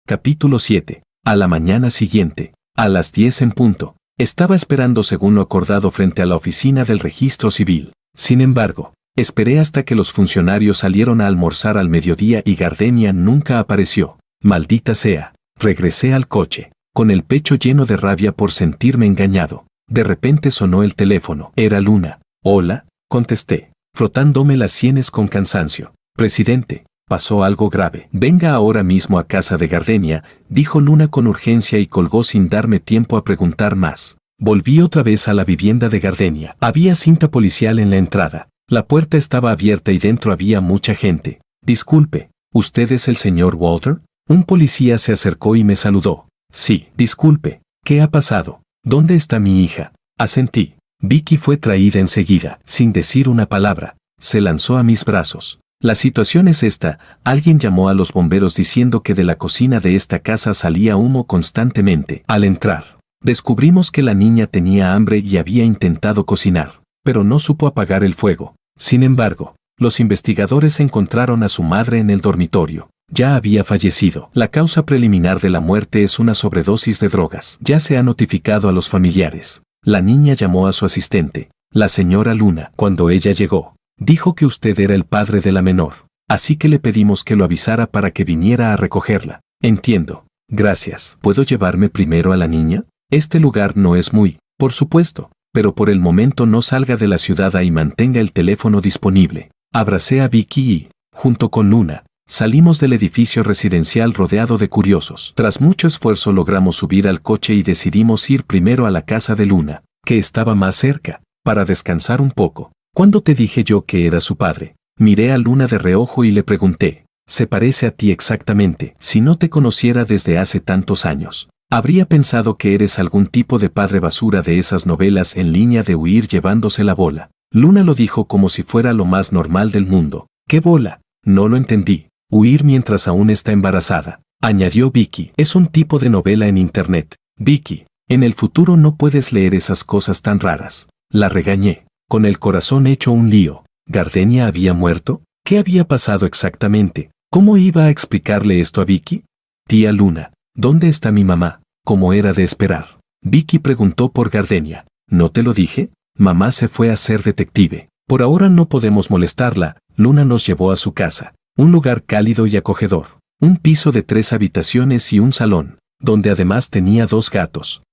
Capítulo 7. A la mañana siguiente. A las 10 en punto, estaba esperando según lo acordado frente a la oficina del registro civil. Sin embargo, esperé hasta que los funcionarios salieron a almorzar al mediodía y Gardenia nunca apareció. Maldita sea. Regresé al coche, con el pecho lleno de rabia por sentirme engañado. De repente sonó el teléfono. Era Luna. Hola, contesté, frotándome las sienes con cansancio. Presidente. Pasó algo grave. Venga ahora mismo a casa de Gardenia, dijo Luna con urgencia y colgó sin darme tiempo a preguntar más. Volví otra vez a la vivienda de Gardenia. Había cinta policial en la entrada. La puerta estaba abierta y dentro había mucha gente. Disculpe, ¿usted es el señor Walter? Un policía se acercó y me saludó. Sí, disculpe. ¿Qué ha pasado? ¿Dónde está mi hija? Asentí. Vicky fue traída enseguida, sin decir una palabra. Se lanzó a mis brazos. La situación es esta, alguien llamó a los bomberos diciendo que de la cocina de esta casa salía humo constantemente. Al entrar, descubrimos que la niña tenía hambre y había intentado cocinar, pero no supo apagar el fuego. Sin embargo, los investigadores encontraron a su madre en el dormitorio. Ya había fallecido. La causa preliminar de la muerte es una sobredosis de drogas. Ya se ha notificado a los familiares. La niña llamó a su asistente, la señora Luna. Cuando ella llegó, dijo que usted era el padre de la menor, así que le pedimos que lo avisara para que viniera a recogerla. Entiendo. Gracias. ¿Puedo llevarme primero a la niña? Este lugar no es muy, por supuesto, pero por el momento no salga de la ciudad y mantenga el teléfono disponible. Abracé a Vicky y, junto con Luna, salimos del edificio residencial rodeado de curiosos. Tras mucho esfuerzo logramos subir al coche y decidimos ir primero a la casa de Luna, que estaba más cerca, para descansar un poco. ¿Cuándo te dije yo que era su padre? Miré a Luna de reojo y le pregunté, ¿se parece a ti exactamente? Si no te conociera desde hace tantos años, habría pensado que eres algún tipo de padre basura de esas novelas en línea de huir llevándose la bola. Luna lo dijo como si fuera lo más normal del mundo. ¿Qué bola? No lo entendí. Huir mientras aún está embarazada, añadió Vicky. Es un tipo de novela en internet. Vicky, en el futuro no puedes leer esas cosas tan raras. La regañé. Con el corazón hecho un lío. ¿Gardenia había muerto? ¿Qué había pasado exactamente? ¿Cómo iba a explicarle esto a Vicky? Tía Luna, ¿dónde está mi mamá? Como era de esperar. Vicky preguntó por Gardenia. ¿No te lo dije? Mamá se fue a ser detective. Por ahora no podemos molestarla. Luna nos llevó a su casa. Un lugar cálido y acogedor. Un piso de 3 habitaciones y un salón, donde además tenía 2 gatos.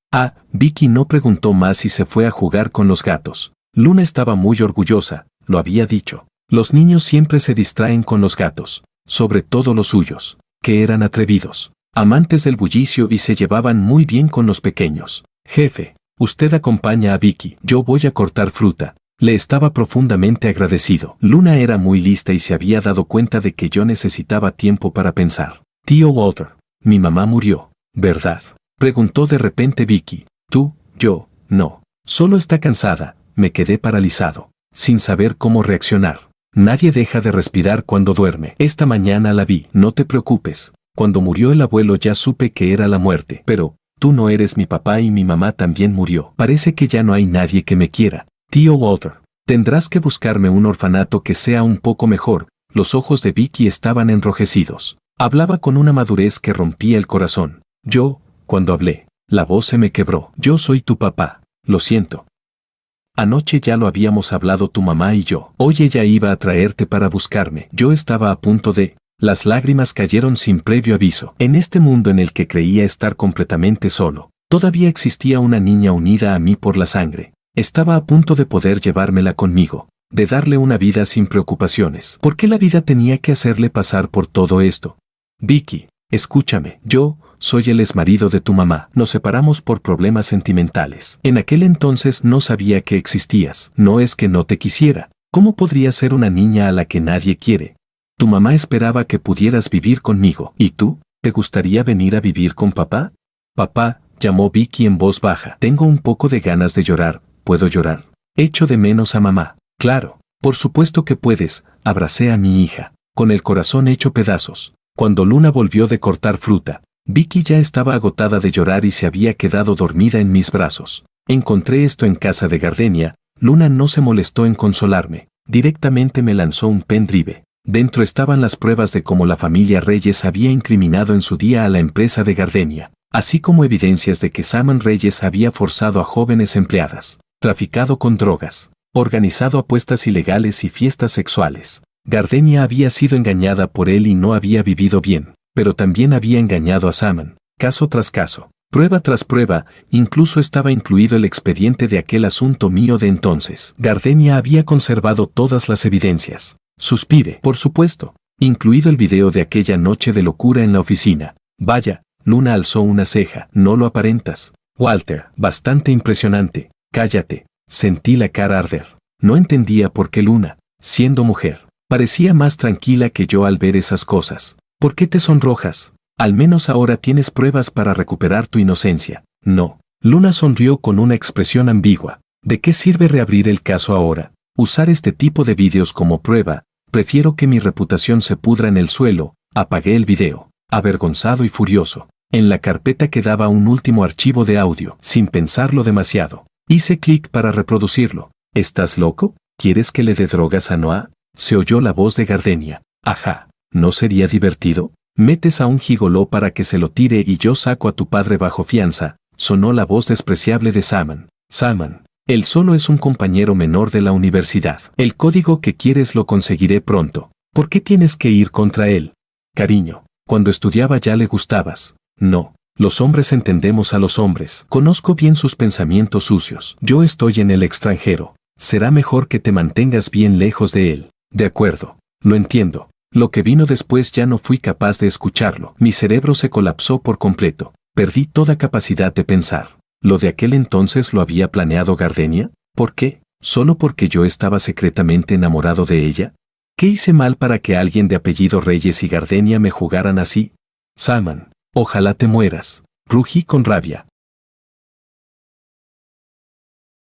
Vicky no preguntó más y se fue a jugar con los gatos. Luna estaba muy orgullosa, lo había dicho. Los niños siempre se distraen con los gatos, sobre todo los suyos, que eran atrevidos, amantes del bullicio y se llevaban muy bien con los pequeños. Jefe, usted acompaña a Vicky, yo voy a cortar fruta. Le estaba profundamente agradecido. Luna era muy lista y se había dado cuenta de que yo necesitaba tiempo para pensar. Tío Walter, mi mamá murió, ¿verdad? Preguntó de repente Vicky. Tú, yo, no. Solo está cansada. Me quedé paralizado, sin saber cómo reaccionar. Nadie deja de respirar cuando duerme. Esta mañana la vi. No te preocupes. Cuando murió el abuelo ya supe que era la muerte. Pero, tú no eres mi papá y mi mamá también murió. Parece que ya no hay nadie que me quiera. Tío Walter, tendrás que buscarme un orfanato que sea un poco mejor. Los ojos de Vicky estaban enrojecidos. Hablaba con una madurez que rompía el corazón. Cuando hablé, la voz se me quebró. Yo soy tu papá. Lo siento. Anoche ya lo habíamos hablado tu mamá y yo. Hoy ella iba a traerte para buscarme. Yo estaba a punto de... Las lágrimas cayeron sin previo aviso. En este mundo en el que creía estar completamente solo, todavía existía una niña unida a mí por la sangre. Estaba a punto de poder llevármela conmigo, de darle una vida sin preocupaciones. ¿Por qué la vida tenía que hacerle pasar por todo esto? Vicky, escúchame, yo soy el exmarido de tu mamá. Nos separamos por problemas sentimentales. En aquel entonces no sabía que existías. No es que no te quisiera. ¿Cómo podría ser una niña a la que nadie quiere? Tu mamá esperaba que pudieras vivir conmigo. ¿Y tú? ¿Te gustaría venir a vivir con papá? Papá, llamó Vicky en voz baja. Tengo un poco de ganas de llorar. ¿Puedo llorar? Echo de menos a mamá. Claro, por supuesto que puedes. Abracé a mi hija, con el corazón hecho pedazos. Cuando Luna volvió de cortar fruta, Vicky ya estaba agotada de llorar y se había quedado dormida en mis brazos. Encontré esto en casa de Gardenia. Luna no se molestó en consolarme. Directamente me lanzó un pendrive. Dentro estaban las pruebas de cómo la familia Reyes había incriminado en su día a la empresa de Gardenia, así como evidencias de que Saman Reyes había forzado a jóvenes empleadas, traficado con drogas, organizado apuestas ilegales y fiestas sexuales. Gardenia había sido engañada por él y no había vivido bien, pero también había engañado a Saman, caso tras caso, prueba tras prueba, incluso estaba incluido el expediente de aquel asunto mío de entonces. Gardenia había conservado todas las evidencias. Suspiré, por supuesto, incluido el video de aquella noche de locura en la oficina. Vaya, Luna alzó una ceja. No lo aparentas. Walter, bastante impresionante. Cállate. Sentí la cara arder. No entendía por qué Luna, siendo mujer, parecía más tranquila que yo al ver esas cosas. ¿Por qué te sonrojas? Al menos ahora tienes pruebas para recuperar tu inocencia. No. Luna sonrió con una expresión ambigua. ¿De qué sirve reabrir el caso ahora? Usar este tipo de vídeos como prueba. Prefiero que mi reputación se pudra en el suelo. Apagué el video, avergonzado y furioso. En la carpeta quedaba un último archivo de audio. Sin pensarlo demasiado, hice clic para reproducirlo. ¿Estás loco? ¿Quieres que le dé drogas a Noah? Se oyó la voz de Gardenia. Ajá, ¿no sería divertido? Metes a un gigoló para que se lo tire y yo saco a tu padre bajo fianza. Sonó la voz despreciable de Saman. Saman, él solo es un compañero menor de la universidad. El código que quieres lo conseguiré pronto. ¿Por qué tienes que ir contra él? Cariño, cuando estudiaba ya le gustabas. No, los hombres entendemos a los hombres. Conozco bien sus pensamientos sucios. Yo estoy en el extranjero. Será mejor que te mantengas bien lejos de él. De acuerdo, lo entiendo. Lo que vino después ya no fui capaz de escucharlo. Mi cerebro se colapsó por completo. Perdí toda capacidad de pensar. ¿Lo de aquel entonces lo había planeado Gardenia? ¿Por qué? ¿Solo porque yo estaba secretamente enamorado de ella? ¿Qué hice mal para que alguien de apellido Reyes y Gardenia me jugaran así? Saman, ojalá te mueras. Rugí con rabia.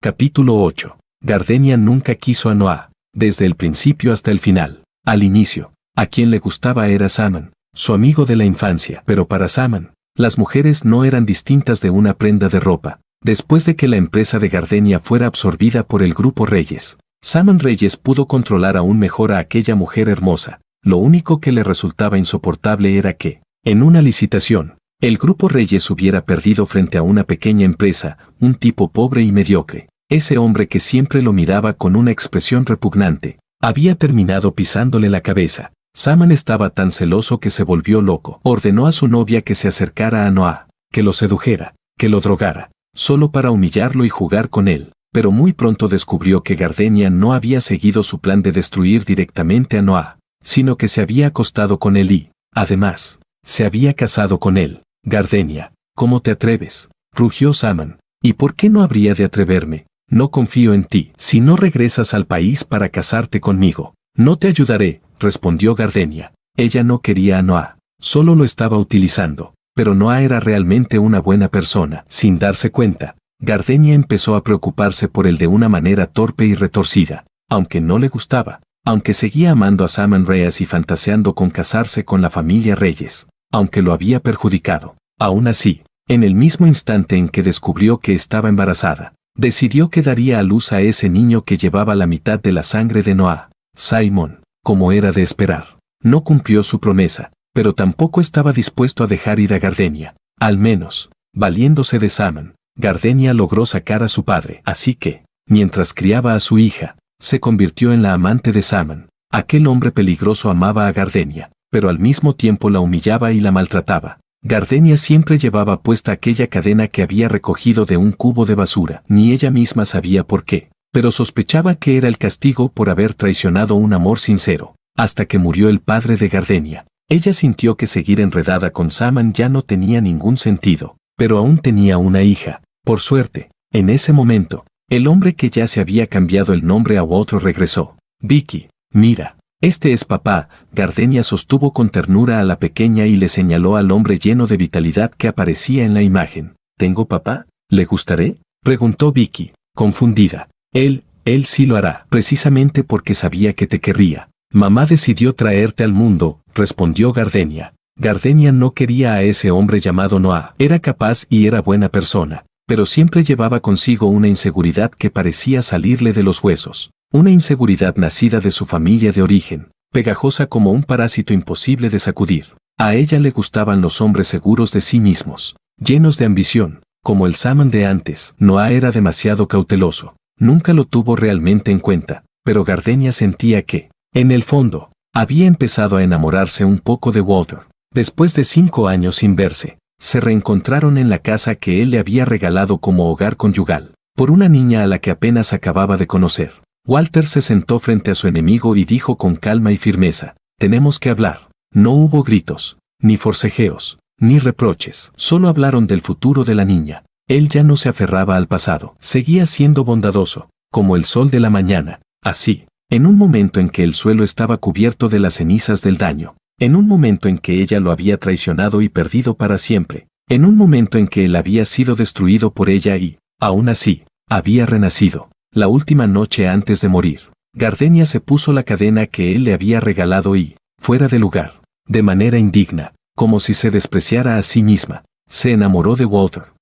Capítulo 8. Gardenia nunca quiso a Noah, desde el principio hasta el final. Al inicio, a quien le gustaba era Saman, su amigo de la infancia, pero para Saman, las mujeres no eran distintas de una prenda de ropa. Después de que la empresa de Gardenia fuera absorbida por el grupo Reyes, Saman Reyes pudo controlar aún mejor a aquella mujer hermosa. Lo único que le resultaba insoportable era que, en una licitación, el grupo Reyes hubiera perdido frente a una pequeña empresa, un tipo pobre y mediocre. Ese hombre que siempre lo miraba con una expresión repugnante, había terminado pisándole la cabeza. Saman estaba tan celoso que se volvió loco. Ordenó a su novia que se acercara a Noah, que lo sedujera, que lo drogara, solo para humillarlo y jugar con él. Pero muy pronto descubrió que Gardenia no había seguido su plan de destruir directamente a Noah, sino que se había acostado con él y, además, se había casado con él. Gardenia, ¿cómo te atreves? Rugió Saman. ¿Y por qué no habría de atreverme? No confío en ti. Si no regresas al país para casarte conmigo, no te ayudaré, respondió Gardenia. Ella no quería a Noah, solo lo estaba utilizando, pero Noah era realmente una buena persona. Sin darse cuenta, Gardenia empezó a preocuparse por él de una manera torpe y retorcida. Aunque no le gustaba, aunque seguía amando a Saman Reyes y fantaseando con casarse con la familia Reyes, aunque lo había perjudicado, aún así, en el mismo instante en que descubrió que estaba embarazada, decidió que daría a luz a ese niño que llevaba la mitad de la sangre de Noah. Simon, como era de esperar, no cumplió su promesa, pero tampoco estaba dispuesto a dejar ir a Gardenia. Al menos, valiéndose de Saman, Gardenia logró sacar a su padre. Así que, Mientras criaba a su hija, se convirtió en la amante de Saman. Aquel hombre peligroso amaba a Gardenia, pero al mismo tiempo la humillaba y la maltrataba. Gardenia siempre llevaba puesta aquella cadena que había recogido de un cubo de basura. Ni ella misma sabía por qué, pero sospechaba que era el castigo por haber traicionado un amor sincero. Hasta que murió el padre de Gardenia, ella sintió que seguir enredada con Saman ya no tenía ningún sentido, pero aún tenía una hija. Por suerte, en ese momento, el hombre que ya se había cambiado el nombre a otro regresó. Vicky, mira. Este es papá. Gardenia sostuvo con ternura a la pequeña y le señaló al hombre lleno de vitalidad que aparecía en la imagen. ¿Tengo papá? ¿Le gustaré? Preguntó Vicky, confundida. Él sí lo hará, precisamente porque sabía que te querría. Mamá decidió traerte al mundo, respondió Gardenia. Gardenia no quería a ese hombre llamado Noah. Era capaz y era buena persona, pero siempre llevaba consigo una inseguridad que parecía salirle de los huesos. Una inseguridad nacida de su familia de origen, pegajosa como un parásito imposible de sacudir. A ella le gustaban los hombres seguros de sí mismos, llenos de ambición, como el Saman de antes. Noah era demasiado cauteloso, nunca lo tuvo realmente en cuenta, pero Gardenia sentía que, en el fondo, había empezado a enamorarse un poco de Walter. Después de 5 años sin verse, se reencontraron en la casa que él le había regalado como hogar conyugal, por una niña a la que apenas acababa de conocer. Walter se sentó frente a su enemigo y dijo con calma y firmeza, tenemos que hablar. No hubo gritos, ni forcejeos, ni reproches, solo hablaron del futuro de la niña. Él ya no se aferraba al pasado, seguía siendo bondadoso, como el sol de la mañana. Así, en un momento en que el suelo estaba cubierto de las cenizas del daño, en un momento en que ella lo había traicionado y perdido para siempre, en un momento en que él había sido destruido por ella y, aún así, había renacido. La última noche antes de morir, Gardenia se puso la cadena que él le había regalado y, fuera de lugar, de manera indigna, como si se despreciara a sí misma, se enamoró de Walter.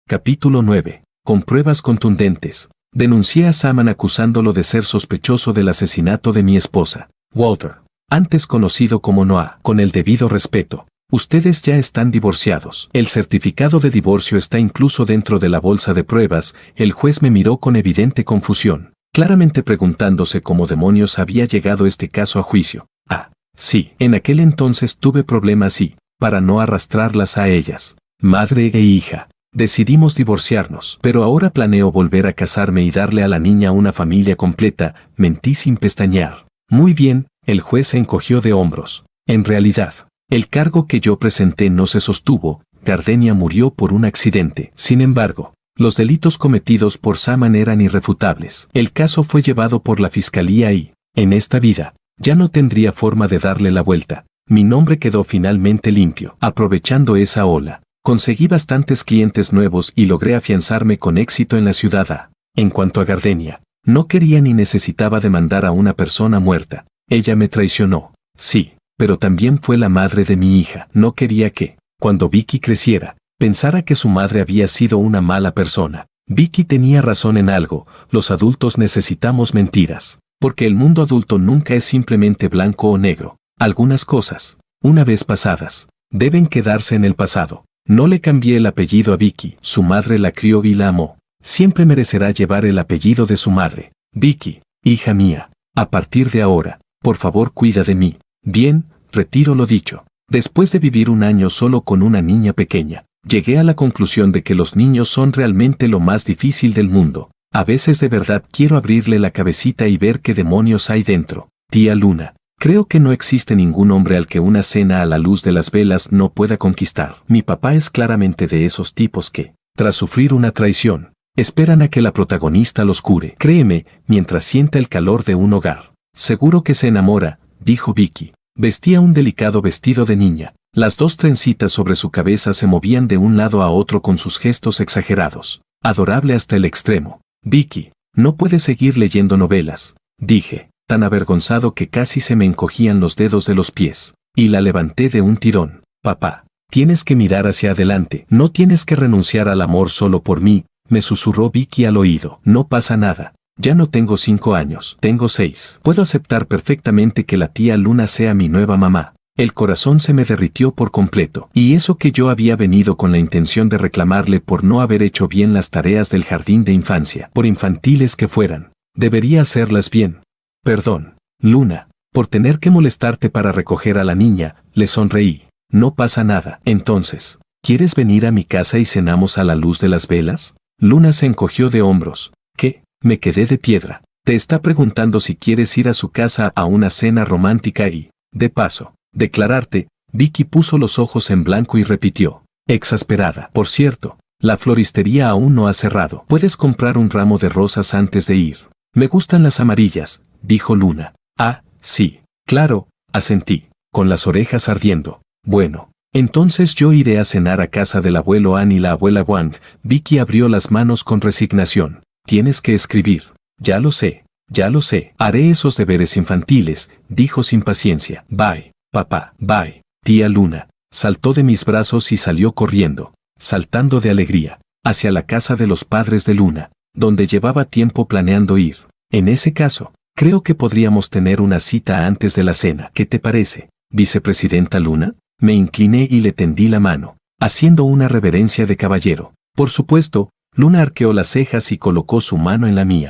Capítulo 9. Con pruebas contundentes. Denuncié a Saman acusándolo de ser sospechoso del asesinato de mi esposa, Walter, antes conocido como Noah, con el debido respeto. Ustedes ya están divorciados. El certificado de divorcio está incluso dentro de la bolsa de pruebas. El juez me miró con evidente confusión, claramente preguntándose cómo demonios había llegado este caso a juicio. Ah, sí, en aquel entonces tuve problemas y, para no arrastrarlas a ellas, madre e hija, decidimos divorciarnos. Pero ahora planeo volver a casarme y darle a la niña una familia completa. Mentí sin pestañear. Muy bien, el juez se encogió de hombros. En realidad, el cargo que yo presenté no se sostuvo. Gardenia murió por un accidente. Sin embargo, los delitos cometidos por Saman eran irrefutables. El caso fue llevado por la fiscalía y, en esta vida, ya no tendría forma de darle la vuelta. Mi nombre quedó finalmente limpio. Aprovechando esa ola, conseguí bastantes clientes nuevos y logré afianzarme con éxito en la ciudad A. En cuanto a Gardenia, no quería ni necesitaba demandar a una persona muerta. Ella me traicionó, sí, pero también fue la madre de mi hija. No quería que, cuando Vicky creciera, pensara que su madre había sido una mala persona. Vicky tenía razón en algo, los adultos necesitamos mentiras, porque el mundo adulto nunca es simplemente blanco o negro. Algunas cosas, una vez pasadas, deben quedarse en el pasado. No le cambié el apellido a Vicky, su madre la crió y la amó. Siempre merecerá llevar el apellido de su madre. Vicky, hija mía, a partir de ahora, por favor cuida de mí. Bien, retiro lo dicho. Después de vivir un año solo con una niña pequeña, llegué a la conclusión de que los niños son realmente lo más difícil del mundo. A veces de verdad quiero abrirle la cabecita y ver qué demonios hay dentro. Tía Luna, creo que no existe ningún hombre al que una cena a la luz de las velas no pueda conquistar. Mi papá es claramente de esos tipos que, tras sufrir una traición, esperan a que la protagonista los cure. Créeme, mientras sienta el calor de un hogar. Seguro que se enamora, dijo Vicky. Vestía un delicado vestido de niña. Las 2 trencitas sobre su cabeza se movían de un lado a otro con sus gestos exagerados. Adorable hasta el extremo. Vicky, no puedes seguir leyendo novelas, dije, tan avergonzado que casi se me encogían los dedos de los pies. Y la levanté de un tirón. Papá, tienes que mirar hacia adelante. No tienes que renunciar al amor solo por mí, me susurró Vicky al oído. No pasa nada. Ya no tengo 5 años, tengo 6. Puedo aceptar perfectamente que la tía Luna sea mi nueva mamá. El corazón se me derritió por completo. Y eso que yo había venido con la intención de reclamarle por no haber hecho bien las tareas del jardín de infancia, por infantiles que fueran. Debería hacerlas bien. Perdón, Luna, por tener que molestarte para recoger a la niña, le sonreí. No pasa nada. Entonces, ¿quieres venir a mi casa y cenamos a la luz de las velas? Luna se encogió de hombros. ¿Qué? Me quedé de piedra. Te está preguntando si quieres ir a su casa a una cena romántica y, de paso, declararte. Vicky puso los ojos en blanco y repitió, exasperada. Por cierto, la floristería aún no ha cerrado. Puedes comprar un ramo de rosas antes de ir. Me gustan las amarillas, dijo Luna. Ah, sí, claro, asentí, con las orejas ardiendo. Bueno, entonces yo iré a cenar a casa del abuelo Ann y la abuela Wang. Vicky abrió las manos con resignación. Tienes que escribir. Ya lo sé, ya lo sé. Haré esos deberes infantiles, dijo sin paciencia. Bye, papá, bye. Tía Luna saltó de mis brazos y salió corriendo, saltando de alegría, hacia la casa de los padres de Luna, donde llevaba tiempo planeando ir. En ese caso, creo que podríamos tener una cita antes de la cena. ¿Qué te parece, vicepresidenta Luna? Me incliné y le tendí la mano, haciendo una reverencia de caballero. Por supuesto, Luna arqueó las cejas y colocó su mano en la mía.